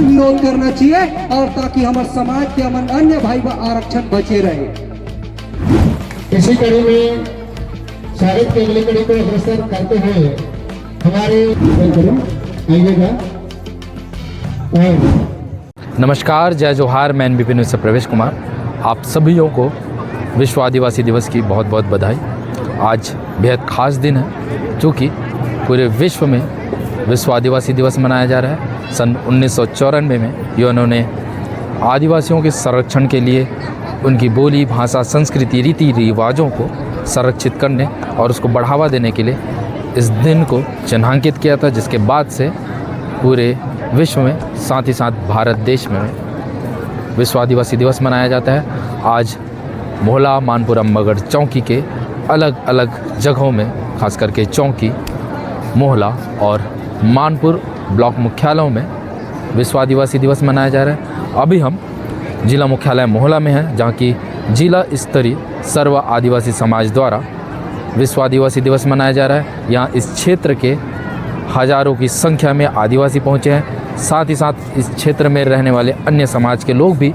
विरोध करना चाहिए और ताकि हमारे समाज के अन्य भाई व आरक्षण बचे रहे। इसी कड़ी में स्वागत की अगली कड़ी को अग्रसर करते हुए हमारे आइएगा। नमस्कार, जय जोहार। मैं NBP न्यूज़ से प्रवेश कुमार। आप सभी को विश्व आदिवासी दिवस की बहुत बहुत बधाई। आज बेहद ख़ास दिन है क्योंकि पूरे विश्व में विश्व आदिवासी दिवस मनाया जा रहा है। सन 1994 में यूएनओ ने आदिवासियों के संरक्षण के लिए उनकी बोली, भाषा, संस्कृति, रीति रिवाजों को संरक्षित करने और उसको बढ़ावा देने के लिए इस दिन को चिन्हांकित किया था, जिसके बाद से पूरे विश्व में साथ ही साथ भारत देश में विश्व आदिवासी दिवस मनाया जाता है। आज मोहला, मानपुर, अम्बागढ़ चौकी के अलग अलग जगहों में, खास करके चौकी, मोहला और मानपुर ब्लॉक मुख्यालयों में विश्व आदिवासी दिवस मनाया जा रहा है। अभी हम जिला मुख्यालय मोहला में हैं, जहाँ की जिला स्तरीय सर्व आदिवासी समाज द्वारा विश्व आदिवासी दिवस मनाया जा रहा है। यहाँ इस क्षेत्र के हज़ारों की संख्या में आदिवासी पहुँचे हैं। साथ ही साथ इस क्षेत्र में रहने वाले अन्य समाज के लोग भी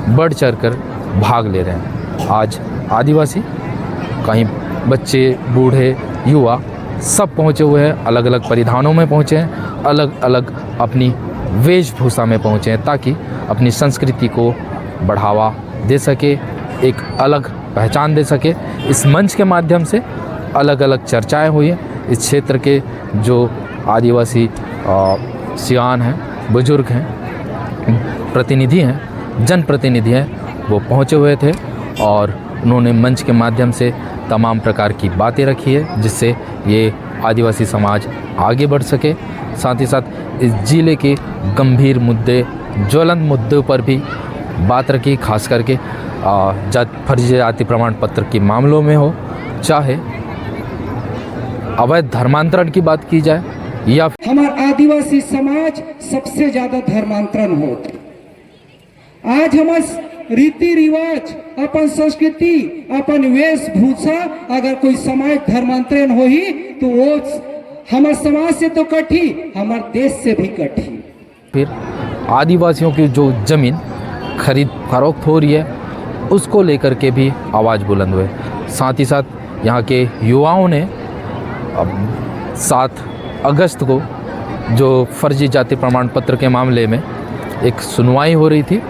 बढ़ चढ़ कर भाग ले रहे हैं। आज आदिवासी, कहीं बच्चे, बूढ़े, युवा सब पहुँचे हुए हैं। अलग अलग परिधानों में पहुँचे हैं, अलग अलग अपनी वेशभूषा में पहुँचे हैं ताकि अपनी संस्कृति को बढ़ावा दे सके, एक अलग पहचान दे सके। इस मंच के माध्यम से अलग अलग चर्चाएं हुई हैं। इस क्षेत्र के जो आदिवासी सियान हैं, बुजुर्ग हैं, प्रतिनिधि हैं, जनप्रतिनिधि हैं, वो पहुँचे हुए थे और उन्होंने मंच के माध्यम से तमाम प्रकार की बातें रखी है, जिससे ये आदिवासी समाज आगे बढ़ सके। साथ ही साथ इस जिले के गंभीर मुद्दे, ज्वलंत मुद्दों पर भी बात रखी, खास करके फर्जी जाति प्रमाण पत्र के मामलों में हो, चाहे अवैध धर्मांतरण की बात की जाए या हमारा आदिवासी समाज सबसे ज्यादा धर्मांतरण होता। आज हमारे रीति रिवाज, अपन संस्कृति, अपन वेशभूषा, अगर कोई समाज धर्मांतरण हो ही तो वो हमारे समाज से तो कठी, हमारे देश से भी कठी। फिर आदिवासियों की जो ज़मीन खरीद फरोख्त हो रही है, उसको लेकर के भी आवाज़ बुलंद हुए। साथ ही साथ यहाँ के युवाओं ने 7 अगस्त को जो फर्जी जाति प्रमाण पत्र के मामले में एक सुनवाई हो रही थी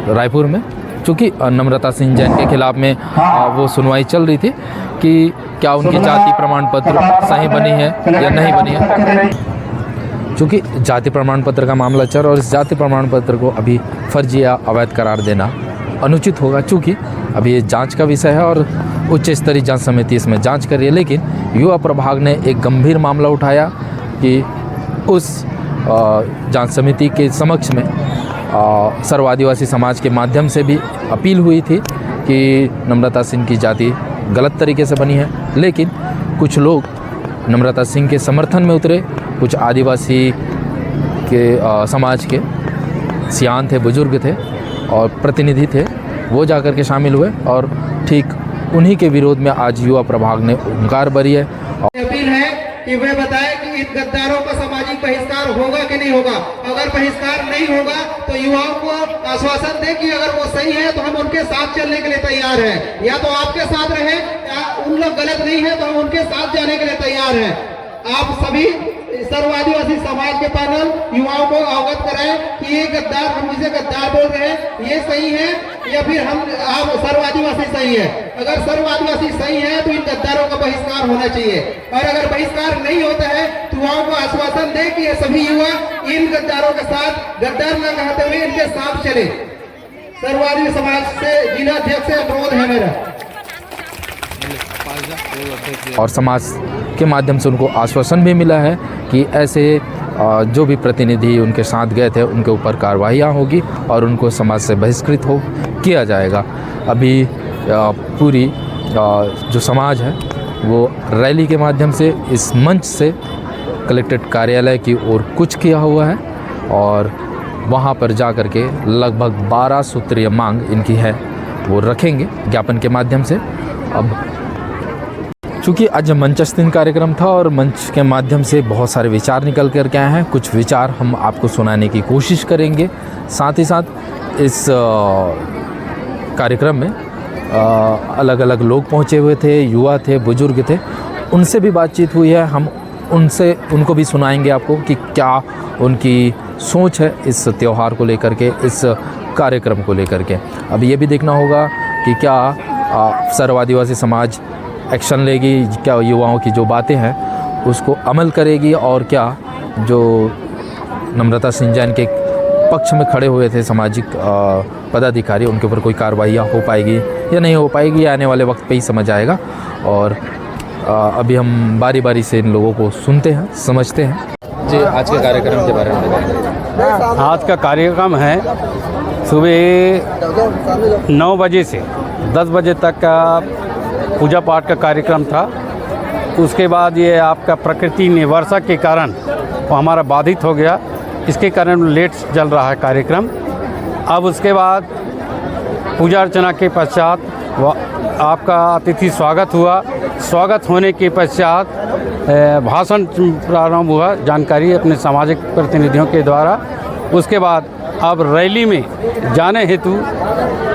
रायपुर में, चूँकि नम्रता सिंह जैन के खिलाफ में वो सुनवाई चल रही थी कि क्या उनकी जाति प्रमाण पत्र सही बनी है या नहीं बनी है। चूँकि जाति प्रमाण पत्र का मामला चल रहा और इस जाति प्रमाण पत्र को अभी फर्जी या अवैध करार देना अनुचित होगा, चूँकि अभी ये जांच का विषय है और उच्च स्तरीय जांच समिति इसमें जांच कर रही है। लेकिन युवा प्रभाग ने एक गंभीर मामला उठाया कि उस जांच समिति के समक्ष में सर्व आदिवासी समाज के माध्यम से भी अपील हुई थी कि नम्रता सिंह की जाति गलत तरीके से बनी है। लेकिन कुछ लोग नम्रता सिंह के समर्थन में उतरे, कुछ आदिवासी के समाज के सियान थे, बुजुर्ग थे और प्रतिनिधि थे, वो जाकर के शामिल हुए और ठीक उन्हीं के विरोध में आज युवा प्रभाग ने हुंकार भरी है। अपील है कि वे बताएं कि इन गद्दारों का सामाजिक बहिष्कार होगा कि नहीं होगा। अगर बहिष्कार नहीं होगा तो युवाओं को आश्वासन दे कि अगर वो सही है तो हम उनके साथ चलने के लिए तैयार हैं, या तो आपके साथ रहे, या उन लोग गलत नहीं है तो हम उनके साथ जाने के लिए तैयार हैं। आप सभी सर्व आदिवासी समाज के पैनल युवाओं को अवगत कराएं कि ये गद्दार, हम जिसे गद्दार बोल रहे हैं, ये सही है या फिर आप सर्व आदिवासी सही है। अगर सर्व आदिवासी सही है तो इन गद्दारों का बहिष्कार होना चाहिए, और अगर बहिष्कार नहीं होता है तो युवाओं को आश्वासन दे कि ये सभी युवा इन गद्दारों के साथ, गद्दार न कहते हुए इनके साथ चले। सर्व आदिवासी समाज से जिला अध्यक्ष से अनुरोध है मेरा, और समाज के माध्यम से उनको आश्वासन भी मिला है कि ऐसे जो भी प्रतिनिधि उनके साथ गए थे उनके ऊपर कार्रवाइयाँ होगी और उनको समाज से बहिष्कृत किया जाएगा। अभी पूरी जो समाज है वो रैली के माध्यम से इस मंच से कलेक्ट्रेट कार्यालय की ओर कूच किया हुआ है और वहाँ पर जा कर के लगभग 12 सूत्रीय मांग इनकी है वो रखेंगे ज्ञापन के माध्यम से। अब चूँकि आज मंचस्थ कार्यक्रम था और मंच के माध्यम से बहुत सारे विचार निकल कर के आए हैं, कुछ विचार हम आपको सुनाने की कोशिश करेंगे। साथ ही साथ इस कार्यक्रम में अलग अलग लोग पहुँचे हुए थे, युवा थे, बुजुर्ग थे, उनसे भी बातचीत हुई है। हम उनको भी सुनाएंगे आपको कि क्या उनकी सोच है इस त्यौहार को लेकर के, इस कार्यक्रम को लेकर के। अब ये भी देखना होगा कि क्या सर्व आदिवासी समाज एक्शन लेगी, क्या युवाओं की जो बातें हैं उसको अमल करेगी, और क्या जो नम्रता सिंह जैन के पक्ष में खड़े हुए थे सामाजिक पदाधिकारी, उनके ऊपर कोई कार्रवाई हो पाएगी या नहीं हो पाएगी, या आने वाले वक्त पे ही समझ आएगा। और अभी हम बारी बारी से इन लोगों को सुनते हैं, समझते हैं। जी, आज के कार्यक्रम के बारे में बताएंगे। आज का कार्यक्रम है सुबह 9 बजे से 10 बजे तक का पूजा पाठ का कार्यक्रम था। उसके बाद ये आपका प्रकृति ने वर्षा के कारण वो हमारा बाधित हो गया, इसके कारण लेट चल रहा है कार्यक्रम। अब उसके बाद पूजा अर्चना के पश्चात आपका अतिथि स्वागत हुआ। स्वागत होने के पश्चात भाषण प्रारंभ हुआ, जानकारी अपने सामाजिक प्रतिनिधियों के द्वारा। उसके बाद अब रैली में जाने हेतु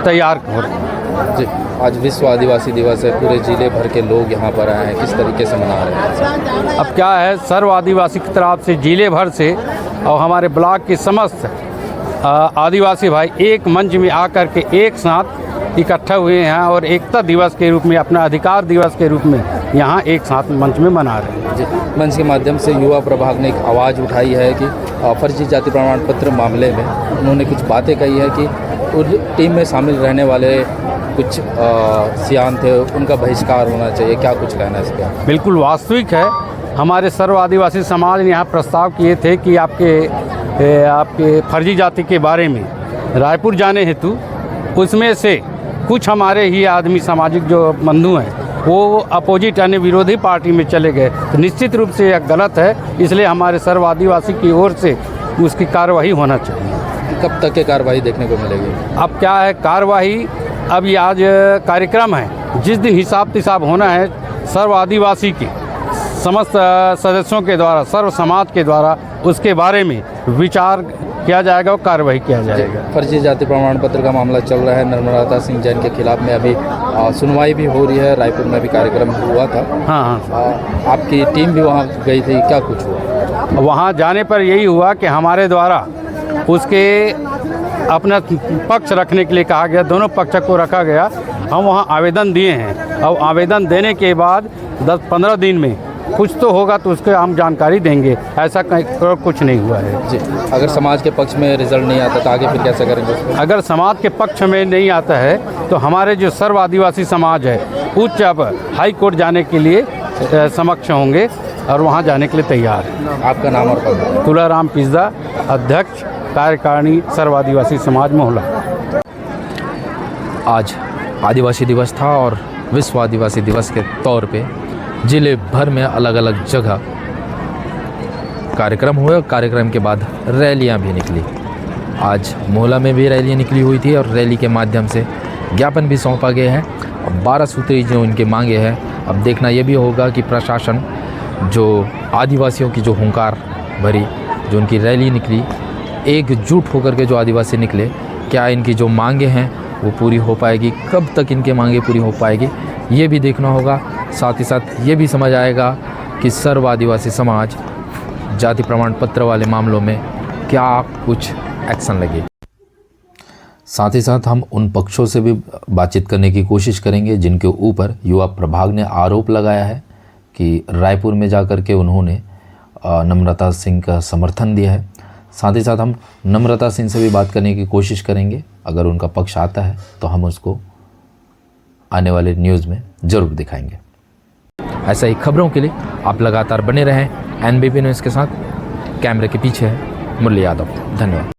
तैयार हो रहे हैं। जी, आज विश्व आदिवासी दिवस है, पूरे जिले भर के लोग यहाँ पर आए हैं, किस तरीके से मना रहे हैं? अब क्या है, सर्व आदिवासी की तरफ से जिले भर से और हमारे ब्लॉक के समस्त आदिवासी भाई एक मंच में आकर के एक साथ इकट्ठा हुए हैं और एकता दिवस के रूप में, अपना अधिकार दिवस के रूप में यहाँ एक साथ मंच में मना रहे हैं। जी, मंच के माध्यम से युवा प्रभाग ने एक आवाज़ उठाई है कि फर्जी जाति प्रमाण पत्र मामले में उन्होंने कुछ बातें कही है कि उस टीम में शामिल रहने वाले कुछ सियान थे, उनका बहिष्कार होना चाहिए। क्या कुछ कहना है इसका? बिल्कुल वास्तविक है। हमारे सर्व आदिवासी समाज ने यहाँ प्रस्ताव किए थे कि आपके फर्जी जाति के बारे में रायपुर जाने हेतु, उसमें से कुछ हमारे ही आदमी सामाजिक जो बंधु हैं वो अपोजिट यानी विरोधी पार्टी में चले गए। तो निश्चित रूप से यह गलत है, इसलिए हमारे सर्व आदिवासी की ओर से उसकी कार्रवाई होना चाहिए। कब तक के कार्रवाई देखने को मिलेगी? अब क्या है, कार्रवाई अब ये आज कार्यक्रम है, जिस दिन हिसाब किताब होना है सर्व आदिवासी के समस्त सदस्यों के द्वारा, सर्व समाज के द्वारा उसके बारे में विचार किया जाएगा और कार्रवाई किया जाएगा। फर्जी जाति प्रमाण पत्र का मामला चल रहा है नम्रता सिंह जैन के खिलाफ में, अभी सुनवाई भी हो रही है। रायपुर में भी कार्यक्रम हुआ था। हाँ। आपकी टीम भी वहाँ गई थी, क्या कुछ हुआ? वहाँ जाने पर यही हुआ कि हमारे द्वारा उसके अपना पक्ष रखने के लिए कहा गया, दोनों पक्ष को रखा गया। हम वहाँ आवेदन दिए हैं और आवेदन देने के बाद 10-15 दिन में कुछ तो होगा तो उसके हम जानकारी देंगे। ऐसा कुछ नहीं हुआ है। जी, अगर समाज के पक्ष में रिजल्ट नहीं आता तो आगे फिर कैसे करेंगे? अगर समाज के पक्ष में नहीं आता है तो हमारे जो सर्व आदिवासी समाज है उच्च अब हाई कोर्ट जाने के लिए समक्ष होंगे और वहाँ जाने के लिए तैयार है। आपका नाम और पद? तुलाराम पिस्दा, अध्यक्ष कार्यकारिणी सर्व आदिवासी समाज मोहला। आज आदिवासी दिवस था और विश्व आदिवासी दिवस के तौर पे जिले भर में अलग अलग जगह कार्यक्रम हुए। कार्यक्रम के बाद रैलियां भी निकली। आज मोहला में भी रैली निकली हुई थी और रैली के माध्यम से ज्ञापन भी सौंपा गया है। अब 12 सूत्री जो इनके मांगे हैं, अब देखना ये भी होगा कि प्रशासन जो आदिवासियों की जो हुंकार भरी जो उनकी रैली निकली, एकजुट होकर के जो आदिवासी निकले, क्या इनकी जो मांगे हैं वो पूरी हो पाएगी, कब तक इनके मांगे पूरी हो पाएगी, ये भी देखना होगा। साथ ही साथ ये भी समझ आएगा कि सर्व आदिवासी समाज जाति प्रमाण पत्र वाले मामलों में क्या कुछ एक्शन लगे। साथ ही साथ हम उन पक्षों से भी बातचीत करने की कोशिश करेंगे जिनके ऊपर युवा प्रभाग ने आरोप लगाया है कि रायपुर में जाकर के उन्होंने नम्रता सिंह का समर्थन दिया है। साथ ही साथ हम नम्रता सिंह से भी बात करने की कोशिश करेंगे। अगर उनका पक्ष आता है तो हम उसको आने वाले न्यूज़ में ज़रूर दिखाएंगे। ऐसा ही खबरों के लिए आप लगातार बने रहें NBP न्यूज़ के साथ। कैमरे के पीछे है मुरली यादव। धन्यवाद।